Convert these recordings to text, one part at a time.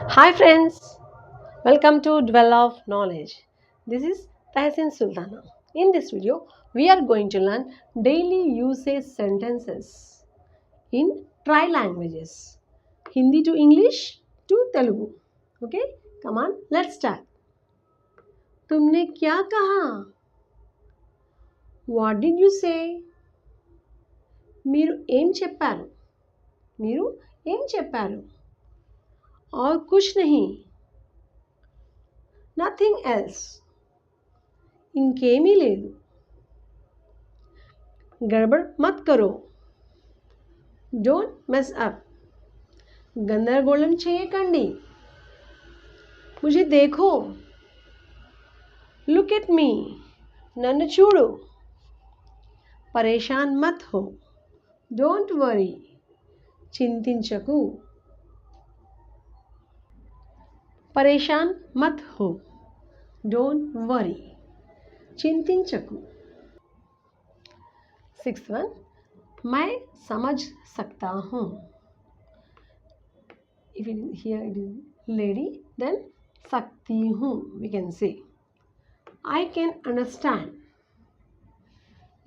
Hi friends, welcome to Dwell of Knowledge. This is Tahsin Sultana. In this video, we are going to learn daily usage sentences in tri-languages. Hindi to English to Telugu. Okay, come on, let's start. तुमने क्या कहा? What did you say? మీరు ఏం చెప్పారు? మీరు ఏం చెప్పారు? और कुछ नहीं. Nothing else. ఇంకేమీ లేదు. गड़बड़ मत करो. Don't mess up. గందరగోళం చేయకండి. मुझे देखो. Look at me. నన్ను చూడు. परेशान मत हो. Don't worry. చింతించకు. परेशान मत हो. Don't worry. చింతించకు. Sixth one, मैं समझ सकता हूँ. If it is here it is lady, then सकती हूँ we can say. I can understand.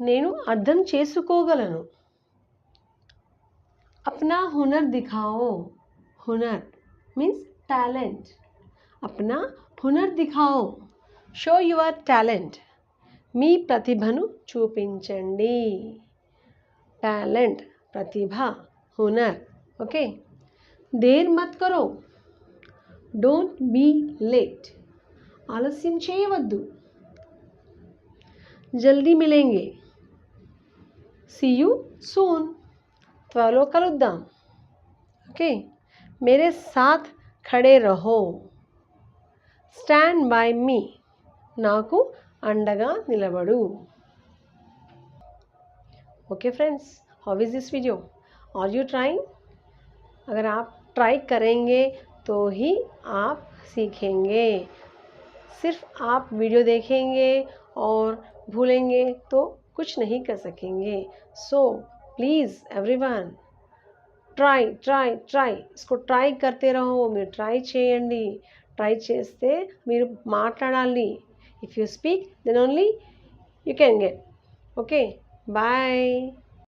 నేను అర్థం చేసుకోగలను. अपना हुनर दिखाओ. हुनर means talent. अपना हुनर दिखाओ. Show your talent. మీ ప్రతిభను చూపించండి. టాలెంట్ ప్రతిభ హునర్ ఓకే. దేర్ మత్ కరో. Don't be late. ఆలస్యం చేయవద్దు. జల్దీ మిలేంగే. See you soon. త్వరలో కలుద్దాం. ఓకే. మేరే సాత్ ఖడే రహో. Stand by me. నాకు अंडगा निलबड़ू. Okay friends, how is this video? Are you trying? अगर आप ट्राई करेंगे तो ही आप सीखेंगे. सिर्फ आप वीडियो देखेंगे और भूलेंगे तो कुछ नहीं कर सकेंगे. सो प्लीज़ एवरीवन ట్రై इसको ట్రై करते रहो. మీరు ట్రై చేయండి. ట్రై చేస్తే మీరు మాట్లాడాలి. If you speak, then only you can get. Okay, bye.